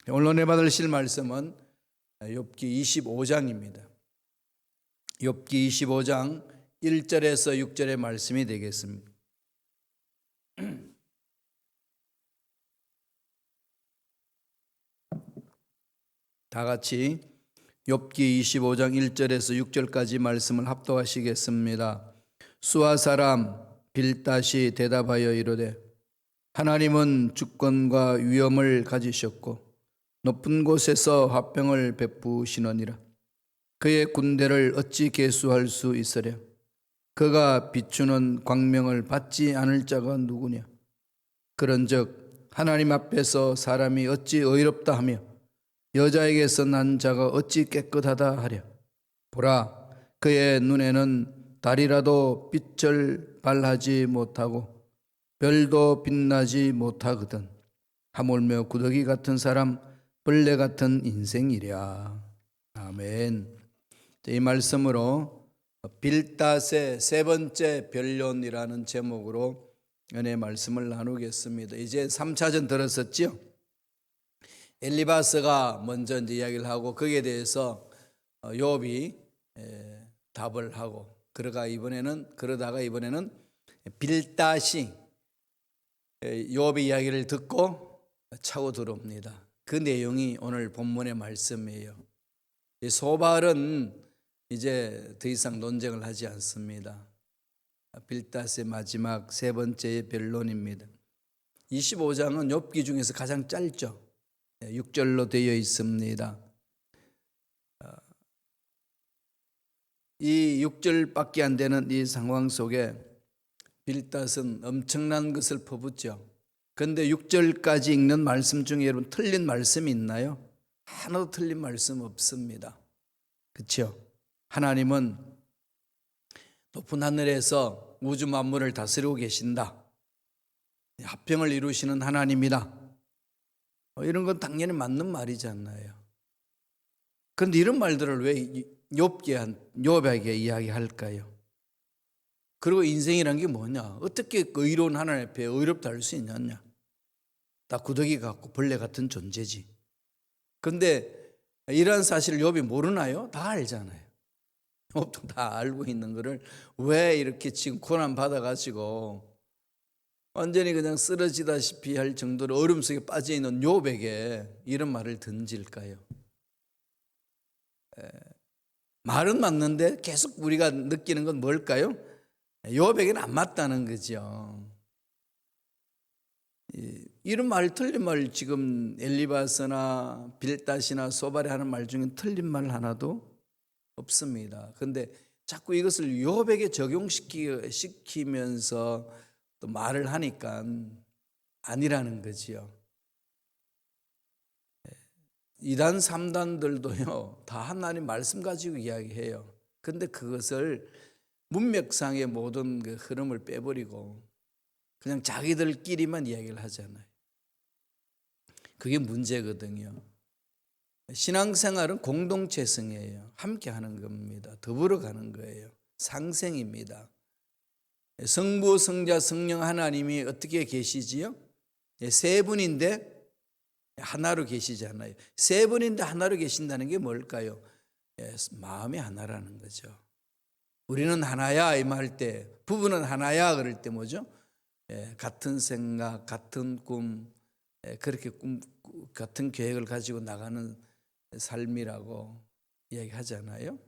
오늘 은혜 받으실 말씀은 욥기 25장입니다. 욥기 25장 1절에서 6절의 말씀이 되겠습니다. 다 같이 욥기 25장 1절에서 6절까지 말씀을 합독하시겠습니다. 수아 사람 빌닷이 대답하여 이르되 하나님은 주권과 위엄을 가지셨고 높은 곳에서 화평을 베푸시느니라. 그의 군대를 어찌 계수할 수 있으랴. 그가 비추는 광명을 받지 않을 자가 누구냐. 그런즉 하나님 앞에서 사람이 어찌 의롭다 하며 여자에게서 난 자가 어찌 깨끗하다 하랴. 보라, 그의 눈에는 달이라도 빛을 발하지 못하고 별도 빛나지 못하거든. 하물며 구더기 같은 사람, 벌레 같은 인생이랴. 아멘. 이 말씀으로 빌닷의 세 번째 변론이라는 제목으로 은혜의 말씀을 나누겠습니다. 이제 3차전 들었었죠? 엘리바스가 먼저 이제 이야기를 하고 거기에 대해서 욥이 답을 하고 그러다가 이번에는 빌닷이 욥의 이야기를 듣고 차고 들어옵니다. 그 내용이 오늘 본문의 말씀이에요. 이 소발은 이제 더 이상 논쟁을 하지 않습니다. 빌닷의 마지막 세 번째 변론입니다. 25장은 욥기 중에서 가장 짧죠. 6절로 되어 있습니다. 이 6절밖에 안 되는 이 상황 속에 빌닷은 엄청난 것을 퍼붓죠. 그런데 6절까지 읽는 말씀 중에 여러분 틀린 말씀이 있나요? 하나도 틀린 말씀 없습니다. 그렇죠? 하나님은 높은 하늘에서 우주 만물을 다스리고 계신다. 화평을 이루시는 하나님이다. 이런 건 당연히 맞는 말이잖아요. 그런데 이런 말들을 왜 욥에게 이야기할까요? 그리고 인생이란 게 뭐냐? 어떻게 의로운 하나님 앞에 의롭다 할 수 있느냐? 다 구더기 같고 벌레 같은 존재지. 그런데 이런 사실을 욥이 모르나요? 다 알잖아요. 욥도 다 알고 있는 거를 왜 이렇게 지금 고난 받아가지고 완전히 그냥 쓰러지다시피 할 정도로 어둠 속에 빠져있는 욥에게 이런 말을 던질까요? 말은 맞는데 계속 우리가 느끼는 건 뭘까요? 욥에게는 안 맞다는 거죠. 이런 말, 틀린 말 지금 엘리바스나 빌닷이나 소발이 하는 말 중에 틀린 말 하나도 없습니다. 그런데 자꾸 이것을 욥에게 적용시키면서 또 말을 하니까 아니라는 거지요. 2단, 3단들도요, 다 하나님 말씀 가지고 이야기해요. 근데 그것을 문맥상의 모든 그 흐름을 빼버리고 그냥 자기들끼리만 이야기를 하잖아요. 그게 문제거든요. 신앙생활은 공동체성이에요. 함께 하는 겁니다. 더불어 가는 거예요. 상생입니다. 성부, 성자, 성령 하나님이 어떻게 계시지요? 세 분인데 하나로 계시잖아요. 세 분인데 하나로 계신다는 게 뭘까요? 마음이 하나라는 거죠. 우리는 하나야 이 말 때, 부부는 하나야 그럴 때 뭐죠? 같은 생각, 같은 꿈, 그렇게 같은 계획을 가지고 나가는 삶이라고 이야기하잖아요.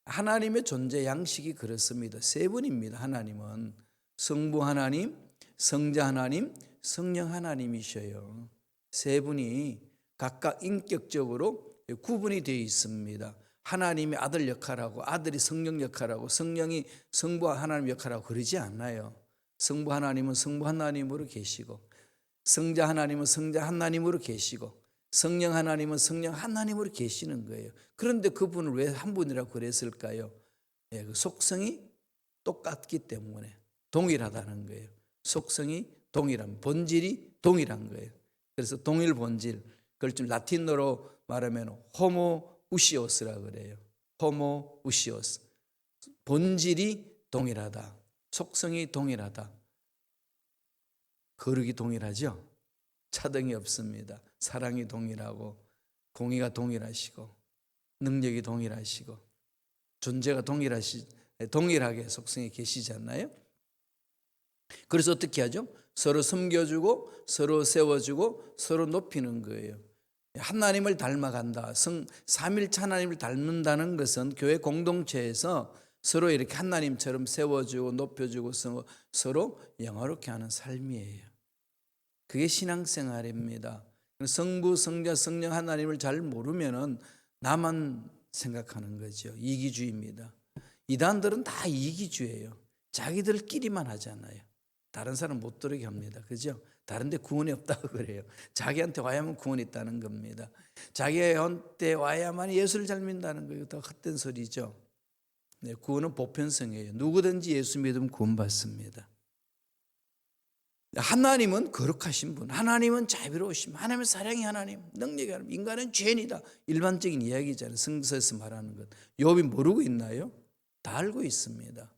하나님의 존재 양식이 그렇습니다. 세 분입니다. 하나님은 성부 하나님, 성자 하나님, 성령 하나님이셔요. 세 분이 각각 인격적으로 구분이 되어 있습니다. 하나님이 아들 역할하고 아들이 성령 역할하고 성령이 성부 하나님 역할하고 그러지 않아요. 성부 하나님은 성부 하나님으로 계시고 성자 하나님은 성자 하나님으로 계시고 성령 하나님은 성령 하나님으로 계시는 거예요. 그런데 그분을 왜 한 분이라고 그랬을까요? 그 속성이 똑같기 때문에 동일하다는 거예요. 속성이 동일한, 본질이 동일한 거예요. 그래서 동일 본질, 그걸 좀 라틴어로 말하면 호모우시오스라고 그래요. 호모우시오스. 본질이 동일하다. 속성이 동일하다. 거룩이 동일하죠? 차등이 없습니다. 사랑이 동일하고 공의가 동일하시고 능력이 동일하시고 존재가 동일하게 속성에 계시잖아요. 그래서 어떻게 하죠? 서로 섬겨주고 서로 세워주고 서로 높이는 거예요. 하나님을 닮아간다. 삼일체 하나님을 닮는다는 것은 교회 공동체에서 서로 이렇게 하나님처럼 세워주고 높여주고 서로 영화롭게 하는 삶이에요. 그게 신앙생활입니다. 성부, 성자, 성령 하나님을 잘 모르면은 나만 생각하는 거죠. 이기주의입니다. 이단들은 다 이기주의예요. 자기들끼리만 하잖아요. 다른 사람 못 들게 합니다. 그죠? 다른 데 구원이 없다고 그래요. 자기한테 와야만 구원이 있다는 겁니다. 자기한테 와야만 예수를 잘 믿는다는 거예요. 다 헛된 소리죠. 네, 구원은 보편성이에요. 누구든지 예수 믿으면 구원받습니다. 하나님은 거룩하신 분, 하나님은 자비로우신 분, 하나님은 사랑의 하나님, 능력의 하나님, 인간은 죄인이다. 일반적인 이야기잖아요. 성서에서 말하는 것. 욥이 모르고 있나요? 다 알고 있습니다.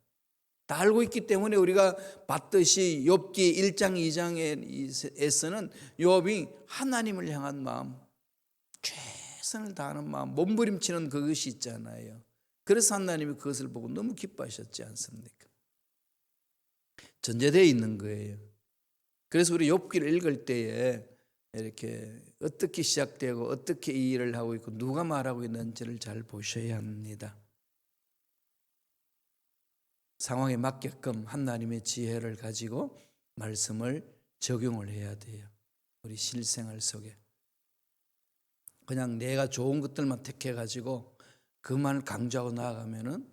다 알고 있기 때문에 우리가 봤듯이 욥기 1장 2장에서는 욥이 하나님을 향한 마음, 최선을 다하는 마음, 몸부림치는 그것이 있잖아요. 그래서 하나님이 그것을 보고 너무 기뻐하셨지 않습니까? 전제되어 있는 거예요. 그래서 우리 욥기를 읽을 때에 이렇게 어떻게 시작되고 어떻게 이 일을 하고 있고 누가 말하고 있는지를 잘 보셔야 합니다. 상황에 맞게끔 하나님의 지혜를 가지고 말씀을 적용을 해야 돼요. 우리 실생활 속에. 그냥 내가 좋은 것들만 택해가지고 그만을 강조하고 나아가면은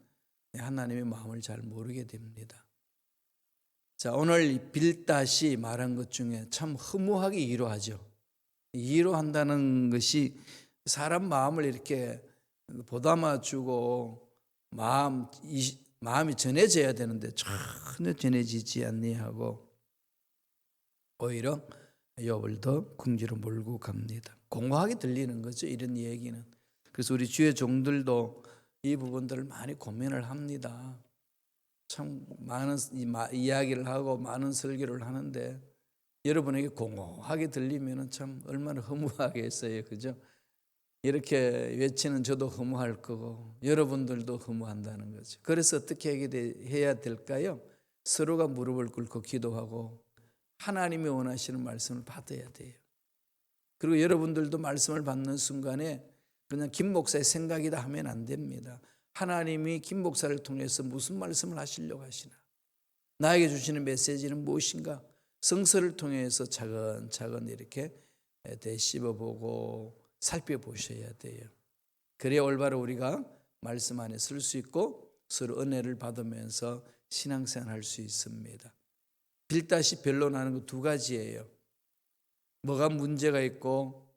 하나님의 마음을 잘 모르게 됩니다. 자, 오늘 빌닷이 말한 것 중에 참 허무하게 이해하죠. 이해한다는 것이 사람 마음을 이렇게 보담아주고 마음이 전해져야 되는데 전혀 전해지지 아니하고 오히려 욥을 더 궁지로 몰고 갑니다. 공허하게 들리는 거죠. 이런 얘기는. 그래서 우리 주의 종들도 이 부분들을 많이 고민을 합니다. 참 많은 이야기를 하고 많은 설교를 하는데 여러분에게 공허하게 들리면 참 얼마나 허무하겠어요. 그죠? 이렇게 외치는 저도 허무할 거고 여러분들도 허무한다는 거죠. 그래서 어떻게 해야 될까요? 서로가 무릎을 꿇고 기도하고 하나님이 원하시는 말씀을 받아야 돼요. 그리고 여러분들도 말씀을 받는 순간에 그냥 김 목사의 생각이다 하면 안 됩니다. 하나님이 김 목사를 통해서 무슨 말씀을 하시려고 하시나? 나에게 주시는 메시지는 무엇인가? 성서를 통해서 차근차근 이렇게 되씹어보고 살펴보셔야 돼요. 그래야 올바로 우리가 말씀 안에 설 수 있고 서로 은혜를 받으면서 신앙생활 할 수 있습니다. 빌닷이 변론하는 거 두 가지예요. 뭐가 문제가 있고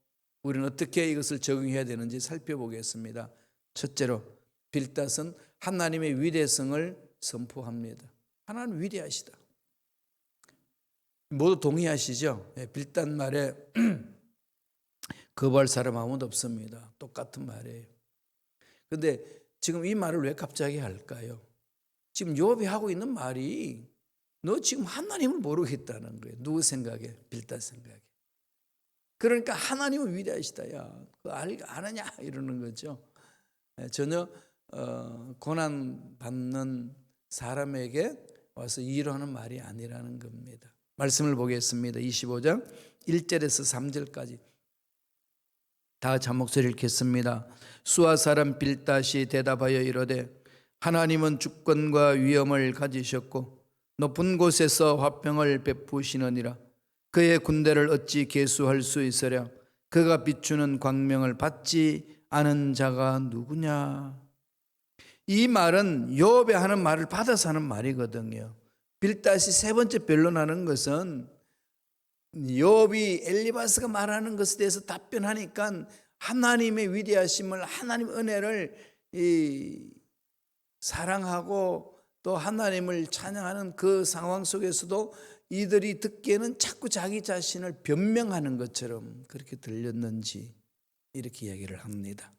우리는 어떻게 이것을 적용해야 되는지 살펴보겠습니다. 첫째로 빌닷은 하나님의 위대성을 선포합니다. 하나님 위대하시다. 모두 동의하시죠? 빌닷 말에 거부할 사람 아무도 없습니다. 똑같은 말이에요. 그런데 지금 이 말을 왜 갑자기 할까요? 지금 욥이 하고 있는 말이 너 지금 하나님을 모르겠다는 거예요. 누구 생각에? 빌닷 생각에. 그러니까 하나님은 위대하시다. 야, 그거 아느냐? 이러는 거죠. 전혀 고난 받는 사람에게 와서 위로하는 말이 아니라는 겁니다. 말씀을 보겠습니다. 25장 1절에서 3절까지 다 같이 한 목소리 읽겠습니다. 수아 사람 빌닷이 대답하여 이르되 하나님은 주권과 위엄을 가지셨고 높은 곳에서 화평을 베푸시느니라. 그의 군대를 어찌 계수할 수 있으랴. 그가 비추는 광명을 받지 않은 자가 누구냐. 이 말은 욥이 하는 말을 받아서 하는 말이거든요. 빌닷이 세 번째 변론하는 것은 욥이 엘리바스가 말하는 것에 대해서 답변하니까 하나님의 위대하심을, 하나님의 은혜를 사랑하고 또 하나님을 찬양하는 그 상황 속에서도 이들이 듣기에는 자꾸 자기 자신을 변명하는 것처럼 그렇게 들렸는지 이렇게 이야기를 합니다.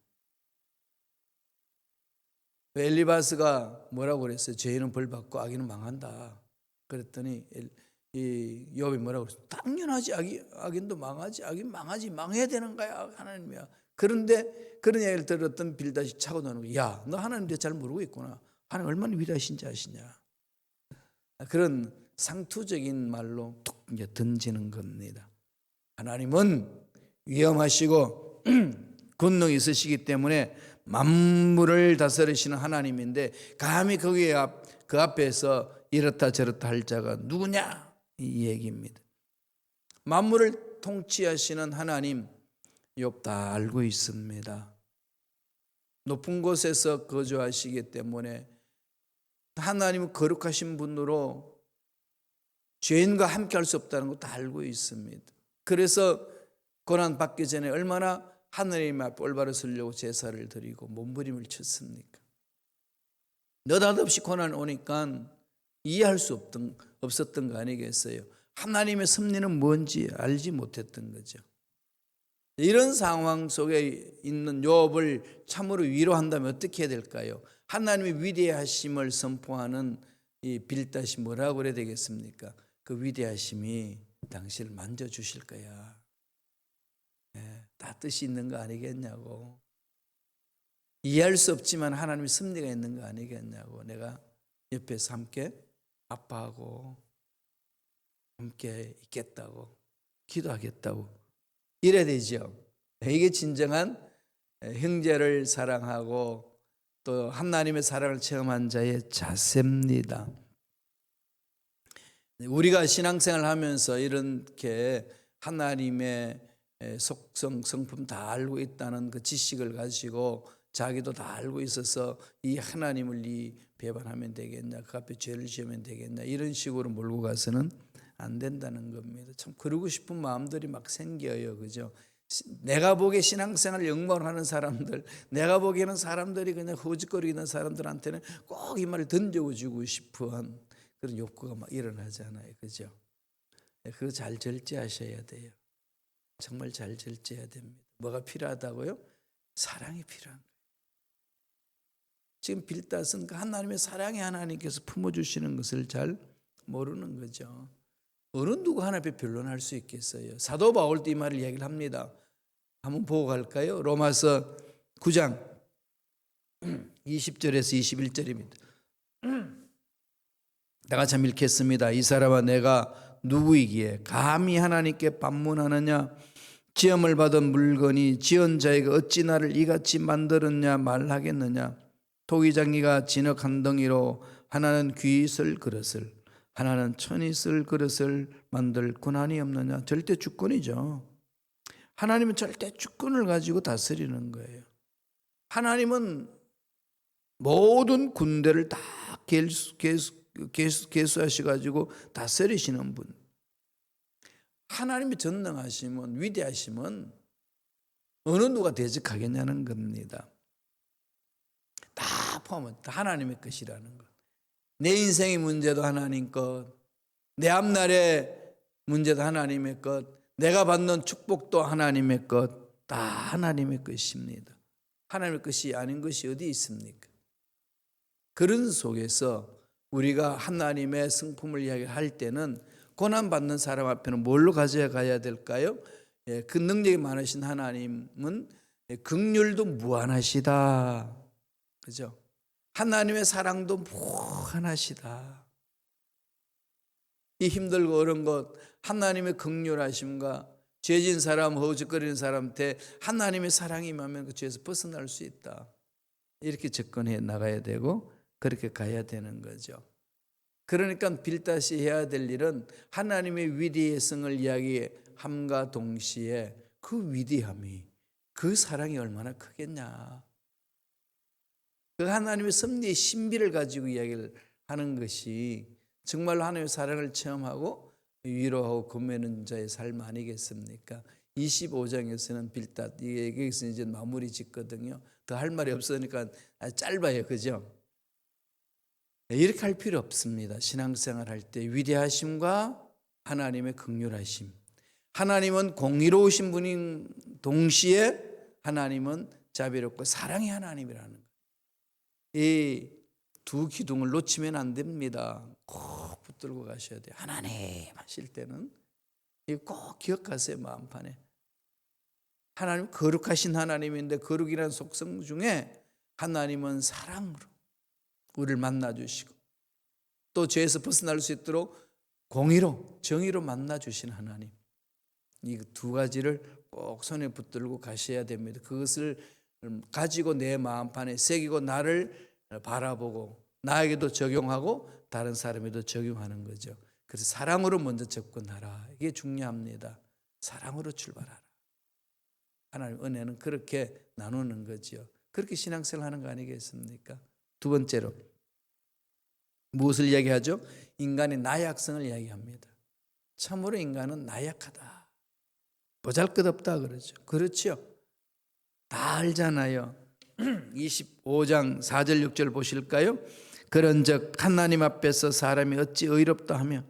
엘리바스가 뭐라고 그랬어요? 죄인은 벌 받고 악인은 망한다. 그랬더니 이 욥이 뭐라고 그랬어? 당연하지. 악인도 망하지. 악인 망하지. 망해야 되는 거야. 하나님이야. 그런데 그런 얘기를 들었던 빌닷이 차고 나오는 거야. 야, 너 하나님 대해 잘 모르고 있구나. 하나님 얼마나 위대하신지 아시냐. 그런 상투적인 말로 툭 이제 던지는 겁니다. 하나님은 위엄하시고 권능이 있으시기 때문에 만물을 다스리시는 하나님인데 감히 그 앞에서 이렇다 저렇다 할 자가 누구냐 이 얘기입니다. 만물을 통치하시는 하나님 욥 다 알고 있습니다. 높은 곳에서 거주하시기 때문에 하나님은 거룩하신 분으로 죄인과 함께 할 수 없다는 것도 알고 있습니다. 그래서 고난 받기 전에 얼마나 하나님 앞에 올바로 서려고 제사를 드리고 몸부림을 쳤습니까? 느닷없이 고난 오니까 이해할 수 없었던 거 아니겠어요? 하나님의 섭리는 뭔지 알지 못했던 거죠. 이런 상황 속에 있는 욥을 참으로 위로한다면 어떻게 해야 될까요? 하나님의 위대하심을 선포하는 이 빌닷이 뭐라고 그래야 되겠습니까? 그 위대하심이 당신을 만져주실 거야. 다 뜻이 있는 거 아니겠냐고. 이해할 수 없지만 하나님의 섭리가 있는 거 아니겠냐고. 내가 옆에서 함께 아빠하고 함께 있겠다고 기도하겠다고 이래야 되죠. 이게 진정한 형제를 사랑하고 또 하나님의 사랑을 체험한 자의 자세입니다. 우리가 신앙생활을 하면서 이렇게 하나님의 속성, 성품 다 알고 있다는 그 지식을 가지고 자기도 다 알고 있어서 이 하나님을 배반하면 되겠냐, 그 앞에 죄를 지으면 되겠냐 이런 식으로 몰고 가서는 안 된다는 겁니다. 참 그러고 싶은 마음들이 막 생겨요. 그죠? 내가 보기에 신앙생활을 영광하는 사람들, 내가 보기에는 사람들이 그냥 허짓거리는 사람들한테는 꼭 이 말을 던져주고 싶은 그런 욕구가 막 일어나잖아요. 그죠? 그거 잘 절제하셔야 돼요. 정말 잘 절제해야 됩니다. 뭐가 필요하다고요? 사랑이 필요한 거예요. 지금 빌닷은 하나님의 사랑의 하나님께서 품어주시는 것을 잘 모르는 거죠. 어느 누구 하나 앞에 변론할 수 있겠어요? 사도 바울도 이 말을 이야기를 합니다. 한번 보고 갈까요? 로마서 9장 20절에서 21절입니다. 다 같이 읽겠습니다. 이 사람아 내가 누구이기에 감히 하나님께 반문하느냐? 지음을 받은 물건이 지은 자에게 어찌 나를 이같이 만들었냐 말하겠느냐? 토기장이가 진흙 한 덩이로 하나는 귀 쓸 그릇을 하나는 천이 쓸 그릇을 만들 권한이 없느냐? 절대 주권이죠. 하나님은 절대 주권을 가지고 다스리는 거예요. 하나님은 모든 군대를 다 계수하셔가지고 다스리시는 분. 하나님이 전능하시면 위대하시면 어느 누가 대적하겠냐는 겁니다. 다 포함은 다 하나님의 것이라는 것. 내 인생의 문제도 하나님 것, 내 앞날의 문제도 하나님의 것, 내가 받는 축복도 하나님의 것, 다 하나님의 것입니다. 하나님의 것이 아닌 것이 어디 있습니까? 그런 속에서 우리가 하나님의 성품을 이야기할 때는 고난받는 사람 앞에는 뭘로 가져가야 될까요? 그 능력이 많으신 하나님은 긍휼도 무한하시다. 그죠? 하나님의 사랑도 무한하시다. 이 힘들고 어려운 것 하나님의 긍휼하심과 죄진 사람, 허우적거리는 사람한테 하나님의 사랑이 임하면 그 죄에서 벗어날 수 있다. 이렇게 접근해 나가야 되고 그렇게 가야 되는 거죠. 그러니까 빌닷이 해야 될 일은 하나님의 위대성을 이야기함과 동시에 그 위대함이, 그 사랑이 얼마나 크겠냐. 그 하나님의 섭리의 신비를 가지고 이야기를 하는 것이 정말로 하나님의 사랑을 체험하고 위로하고 건면하는 자의 삶 아니겠습니까? 25장에서는 빌닷, 여기서 이제 마무리 짓거든요. 더 할 말이 없으니까 짧아요. 그죠? 이렇게 할 필요 없습니다. 신앙생활 할 때 위대하심과 하나님의 긍휼하심. 하나님은 공의로우신 분인 동시에 하나님은 자비롭고 사랑의 하나님이라는 거예요. 이 두 기둥을 놓치면 안 됩니다. 꼭 붙들고 가셔야 돼요. 하나님 하실 때는 이거 꼭 기억하세요. 마음판에. 하나님 거룩하신 하나님인데 거룩이라는 속성 중에 하나님은 사랑으로 우리를 만나주시고 또 죄에서 벗어날 수 있도록 공의로 정의로 만나주신 하나님. 이 두 가지를 꼭 손에 붙들고 가셔야 됩니다. 그것을 가지고 내 마음판에 새기고 나를 바라보고 나에게도 적용하고 다른 사람에도 적용하는 거죠. 그래서 사랑으로 먼저 접근하라. 이게 중요합니다. 사랑으로 출발하라. 하나님 은혜는 그렇게 나누는 거죠. 그렇게 신앙생활 하는 거 아니겠습니까? 두 번째로 무엇을 이야기하죠? 인간의 나약성을 이야기합니다. 참으로 인간은 나약하다. 보잘것없다 그러죠. 그렇죠. 다 알잖아요. 25장 4절 6절 보실까요? 그런즉 하나님 앞에서 사람이 어찌 의롭다 하며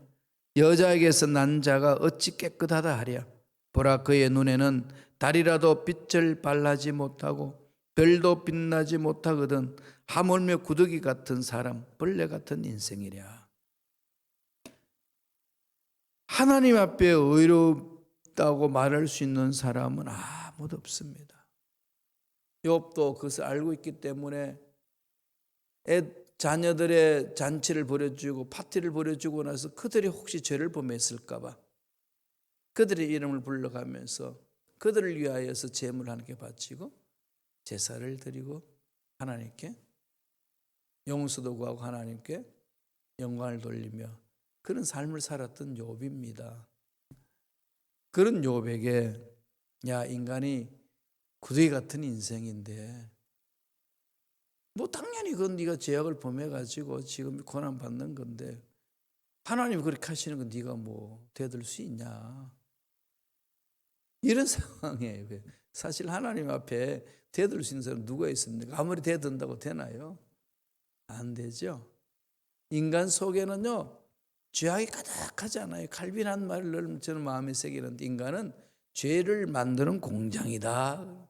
여자에게서 난 자가 어찌 깨끗하다 하랴. 보라 그의 눈에는 달이라도 빛을 발하지 못하고 별도 빛나지 못하거든 하물며 구더기 같은 사람 벌레 같은 인생이랴. 하나님 앞에 의롭다고 말할 수 있는 사람은 아무도 없습니다. 욥도 그것을 알고 있기 때문에 자녀들의 잔치를 벌여주고 파티를 벌여주고 나서 그들이 혹시 죄를 범했을까 봐 그들의 이름을 불러가면서 그들을 위하여서 제물을 하나님께 바치고 제사를 드리고 하나님께 용서도 구하고 하나님께 영광을 돌리며 그런 삶을 살았던 욥입니다. 그런 욥에게 야 인간이 구더기 같은 인생인데 뭐 당연히 그건 네가 죄악을 범해가지고 지금 고난 받는 건데 하나님이 그렇게 하시는 건 네가 뭐 대들 수 있냐 이런 상황이에요. 사실 하나님 앞에 대들 수 있는 사람 누가 있습니까? 아무리 대든다고 되나요? 안 되죠. 인간 속에는요 죄악이 가득하잖아요. 칼빈한 말을 저는 마음에 새기는데 인간은 죄를 만드는 공장이다.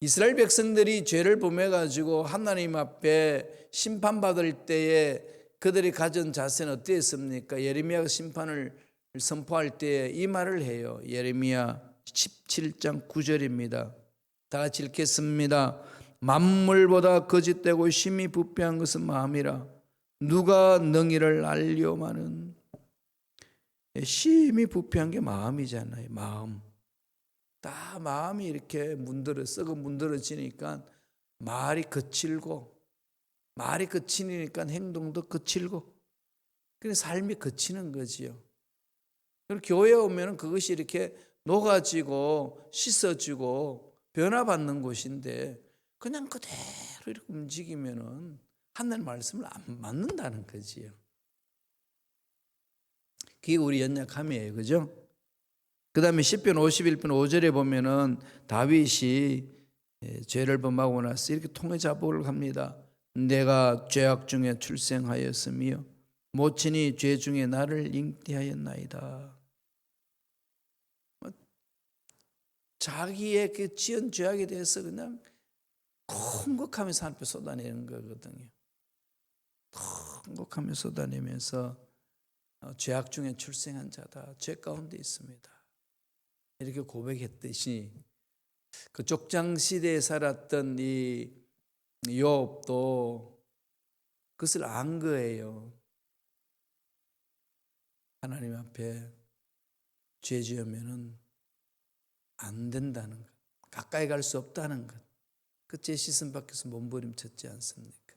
이스라엘 백성들이 죄를 범해가지고 하나님 앞에 심판받을 때에 그들이 가진 자세는 어땠습니까? 예레미야가 심판을 선포할 때 이 말을 해요. 예레미야 17장 9절입니다. 다 같이 읽겠습니다. 만물보다 거짓되고 심히 부패한 것은 마음이라 누가 능히를 알려마는. 심히 부패한 게 마음이잖아요. 마음. 다 마음이 이렇게 썩어 문드러지니까 말이 거칠고 말이 거치니까 행동도 거칠고 그래서 삶이 거치는 거지요. 그리고 교회에 오면 그것이 이렇게 녹아지고 씻어지고 변화받는 곳인데 그냥 그대로 이렇게 움직이면은 하나님 말씀을 안 맞는다는 거지요. 그게 우리 연약함이에요. 그죠? 그 다음에 시편 51편 5절에 보면은 다윗이 죄를 범하고 나서 이렇게 통회 자복을 합니다. 내가 죄악 중에 출생하였으며 모친이 죄 중에 나를 잉태하였나이다. 자기의 그 지은 죄악에 대해서 그냥 통곡하면서 하나님 앞에 쏟아내는 거거든요. 통곡하면서 쏟아내면서 죄악 중에 출생한 자다. 죄 가운데 있습니다. 이렇게 고백했듯이 그 족장 시대에 살았던 이 욥도 그것을 안 거예요. 하나님 앞에 죄 지으면은 안 된다는 것, 가까이 갈 수 없다는 것, 그 죄 씻음 밖에서 몸부림쳤지 않습니까?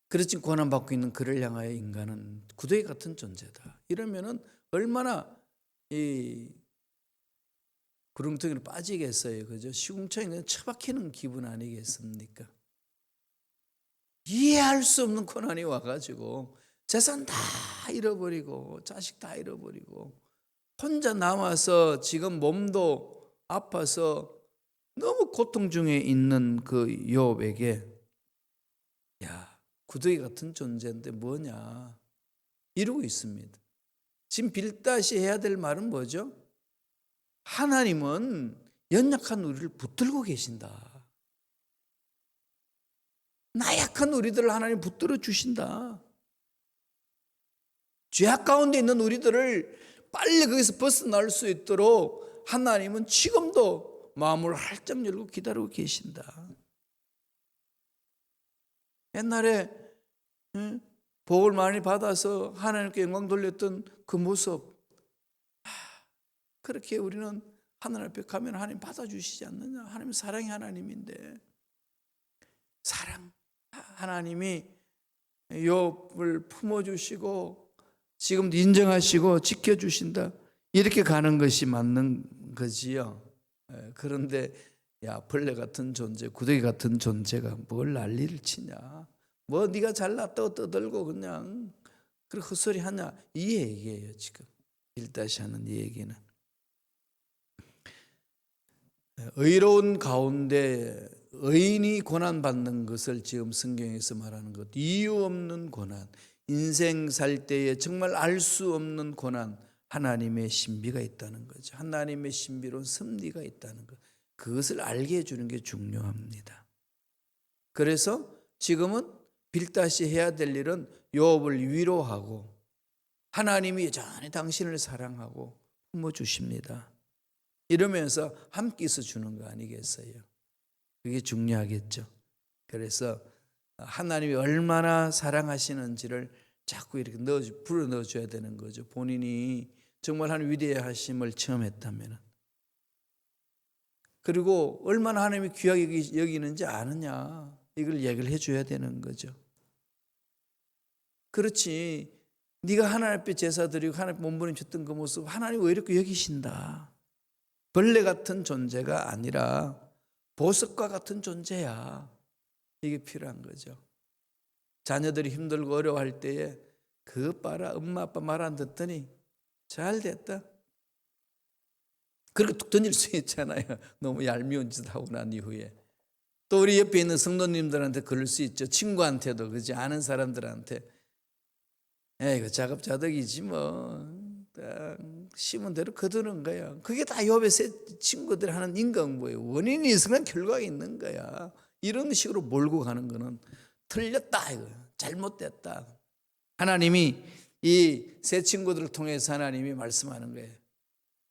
그렇지 고난받고 있는 그를 향하여 인간은 구더기 같은 존재다. 이러면은 얼마나 이 구렁텅이로 빠지겠어요. 그죠? 시궁창에 그냥 처박히는 기분 아니겠습니까? 이해할 수 없는 고난이 와가지고 재산 다 잃어버리고 자식 다 잃어버리고 혼자 남아서 지금 몸도 아파서 너무 고통 중에 있는 그 욥에게 야 구더기 같은 존재인데 뭐냐 이러고 있습니다. 지금 빌다시 해야 될 말은 뭐죠? 하나님은 연약한 우리를 붙들고 계신다. 나약한 우리들을 하나님 붙들어 주신다. 죄악 가운데 있는 우리들을 빨리 거기서 벗어날 수 있도록 하나님은 지금도 마음을 활짝 열고 기다리고 계신다. 옛날에 복을 많이 받아서 하나님께 영광 돌렸던 그 모습, 그렇게 우리는 하나님 앞에 가면 하나님 받아주시지 않느냐. 하나님 사랑의 하나님인데, 사랑 하나님이 욥을 품어주시고 지금도 인정하시고 지켜주신다, 이렇게 가는 것이 맞는 거지요. 그런데 야, 벌레 같은 존재, 구더기 같은 존재가 뭘 난리를 치냐, 뭐 네가 잘났다고 떠들고 그냥 그렇게 헛소리 하냐, 이 얘기예요. 지금 빌닷이 하는 이 얘기는 의로운 가운데 의인이 고난받는 것을 지금 성경에서 말하는 것, 이유 없는 고난, 인생 살 때에 정말 알 수 없는 고난, 하나님의 신비가 있다는 거죠. 하나님의 신비로운 섭리가 있다는 것, 그것을 알게 해주는 게 중요합니다. 그래서 지금은 빌닷이 해야 될 일은 욥을 위로하고 하나님이 여전히 당신을 사랑하고 품어주십니다, 이러면서 함께 있어 주는 거 아니겠어요? 그게 중요하겠죠. 그래서 하나님이 얼마나 사랑하시는지를 자꾸 이렇게 불어 넣어줘야 되는 거죠. 본인이 정말 하나님 위대하심을 체험했다면. 그리고 얼마나 하나님이 귀하게 여기는지 아느냐, 이걸 얘기를 해줘야 되는 거죠. 그렇지, 네가 하나님 앞에 제사 드리고 하나님 몸부림 쳤던 그 모습 하나님 왜 이렇게 여기신다, 벌레 같은 존재가 아니라 보석과 같은 존재야, 이게 필요한 거죠. 자녀들이 힘들고 어려워할 때에 그것 봐라, 엄마 아빠 말 안 듣더니 잘 됐다, 그렇게 툭 던질 수 있잖아요. 너무 얄미운 짓 하고 난 이후에. 또 우리 옆에 있는 성도님들한테 그럴 수 있죠. 친구한테도, 그지, 아는 사람들한테 이거 자급자득이지 뭐, 심은 대로 거두는 거야. 그게 다 욥의 세 친구들 하는 인간보예요. 원인이 있으면 결과가 있는 거야. 이런 식으로 몰고 가는 거는 틀렸다, 이거 잘못됐다. 하나님이 이 세 친구들을 통해서 하나님이 말씀하는 거예요.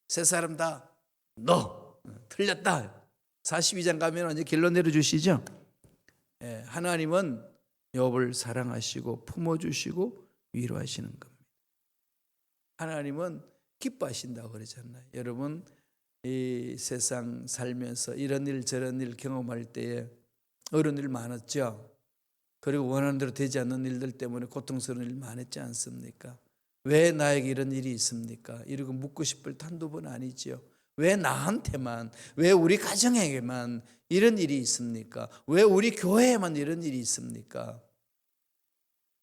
세 사람 다 너 틀렸다. 42장 가면 이제 결론 내려주시죠. 하나님은 욥을 사랑하시고 품어주시고 위로하시는 겁니다. 하나님은 기뻐하신다고 그러잖아요. 여러분, 이 세상 살면서 이런 일 저런 일 경험할 때에 어려운 일 많았죠. 그리고 원하는 대로 되지 않는 일들 때문에 고통스러운 일 많았지 않습니까? 왜 나에게 이런 일이 있습니까? 이러고 묻고 싶을 한두 번 아니지요. 왜 나한테만, 왜 우리 가정에게만 이런 일이 있습니까? 왜 우리 교회에만 이런 일이 있습니까?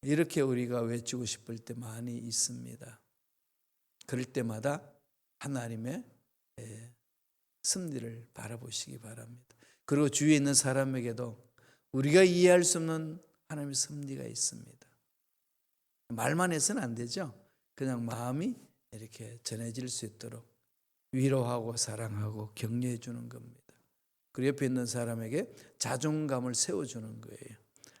이렇게 우리가 외치고 싶을 때 많이 있습니다. 그럴 때마다 하나님의 섭리를 바라보시기 바랍니다. 그리고 주위에 있는 사람에게도 우리가 이해할 수 없는 하나님의 섭리가 있습니다. 말만 해서는 안 되죠. 그냥 마음이 이렇게 전해질 수 있도록 위로하고 사랑하고 격려해 주는 겁니다. 그리고 옆에 있는 사람에게 자존감을 세워주는 거예요.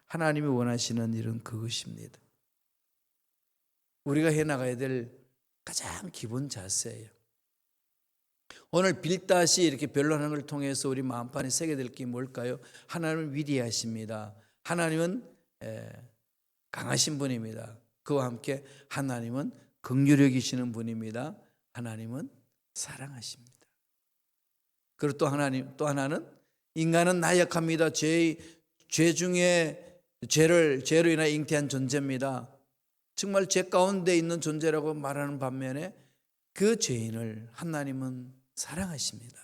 하나님이 원하시는 일은 그것입니다. 우리가 해나가야 될 가장 기본 자세예요. 오늘 빌닷이 이렇게 변론하는 걸 통해서 우리 마음판에 새게 될 게 뭘까요? 하나님은 위대하십니다. 하나님은 강하신 분입니다. 그와 함께 하나님은 긍휼히 여기시는 분입니다. 하나님은 사랑하십니다. 그리고 또 하나는 인간은 나약합니다. 죄 중에 죄로 인하여 잉태한 존재입니다. 정말 죄 가운데 있는 존재라고 말하는 반면에 그 죄인을 하나님은 사랑하십니다.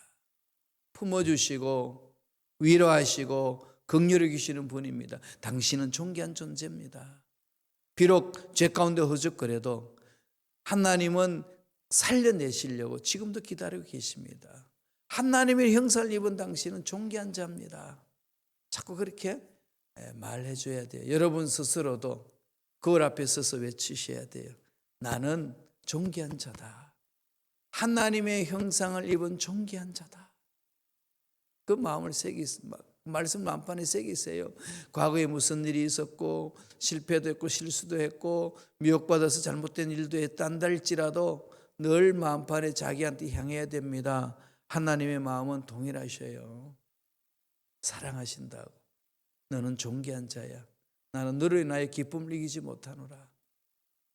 품어주시고 위로하시고 긍휼히 여기시는 분입니다. 당신은 존귀한 존재입니다. 비록 죄 가운데 허적거려도 하나님은 살려내시려고 지금도 기다리고 계십니다. 하나님의 형상을 입은 당신은 존귀한 자입니다. 자꾸 그렇게 말해줘야 돼요. 여러분 스스로도 거울 앞에 서서 외치셔야 돼요. 나는 존귀한 자다. 하나님의 형상을 입은 존귀한 자다. 그 마음을 말씀 만판에 새기세요. 과거에 무슨 일이 있었고 실패도 했고 실수도 했고 미혹받아서 잘못된 일도 했단다 할지라도 늘 만판에 자기한테 향해야 됩니다. 하나님의 마음은 동일하셔요. 사랑하신다고. 너는 존귀한 자야. 나는 너로 인하여 기쁨을 이기지 못하노라.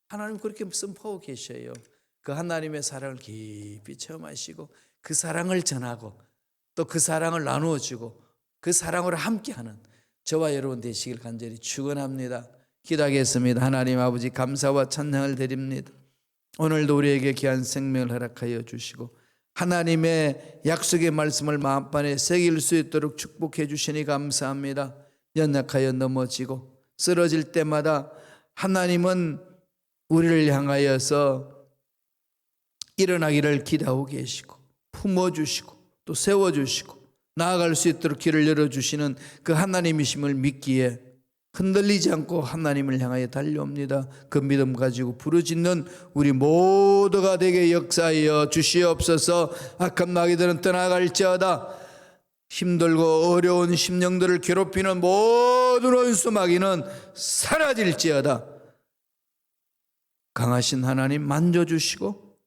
하나님 그렇게 선포하고 계셔요. 그 하나님의 사랑을 깊이 체험하시고 그 사랑을 전하고 또 그 사랑을 나누어 주고 그 사랑으로 함께하는 저와 여러분 되시길 간절히 축원합니다. 기도하겠습니다. 하나님 아버지 감사와 찬양을 드립니다. 오늘도 우리에게 귀한 생명을 허락하여 주시고 하나님의 약속의 말씀을 마음판에 새길 수 있도록 축복해 주시니 감사합니다. 연약하여 넘어지고 쓰러질 때마다 하나님은 우리를 향하여서 일어나기를 기다하고 계시고 품어주시고 또 세워주시고 나아갈 수 있도록 길을 열어주시는 그 하나님이심을 믿기에 흔들리지 않고 하나님을 향하여 달려옵니다. 그 믿음 가지고 부르짖는 우리 모두가 되게 역사하여 주시옵소서. 악한 마귀들은 떠나갈지어다. 힘들고 어려운 심령들을 괴롭히는 모든 원수 마귀는 사라질지어다. 강하신 하나님 만져주시고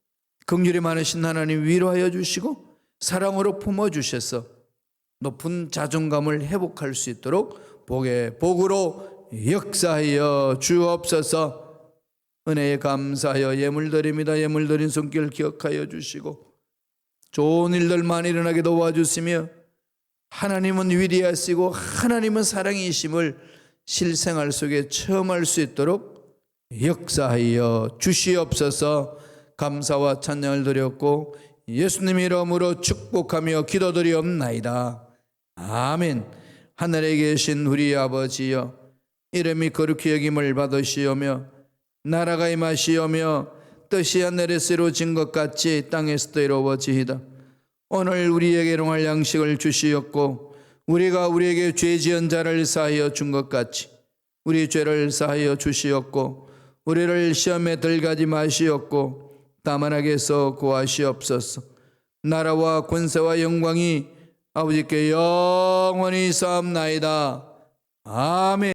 긍휼이 많으신 하나님 위로하여 주시고 사랑으로 품어주셔서 높은 자존감을 회복할 수 있도록 복의 복으로 역사하여 주옵소서. 은혜에 감사하여 예물드립니다. 예물드린 손길 기억하여 주시고 좋은 일들만 일어나게 도와주시며 하나님은 위대하시고 하나님은 사랑이심을 실생활 속에 체험할 수 있도록 역사하여 주시옵소서. 감사와 찬양을 드렸고 예수님의 이름으로 축복하며 기도드리옵나이다. 아멘. 하늘에 계신 우리 아버지여, 이름이 거룩히 여김을 받으시오며 나라가 임하시오며 뜻이 하늘에서 이루어진 것 같이 땅에서도 이루어지이다. 오늘 우리에게 일용할 양식을 주시옵고 우리가 우리에게 죄 지은 자를 사하여 준 것 같이 우리 죄를 사하여 주시옵고 우리를 시험에 들가지 마시옵고 다만 악에서 구하시옵소서. 나라와 권세와 영광이 아버지께 영원히 쌓옵나이다. 아멘.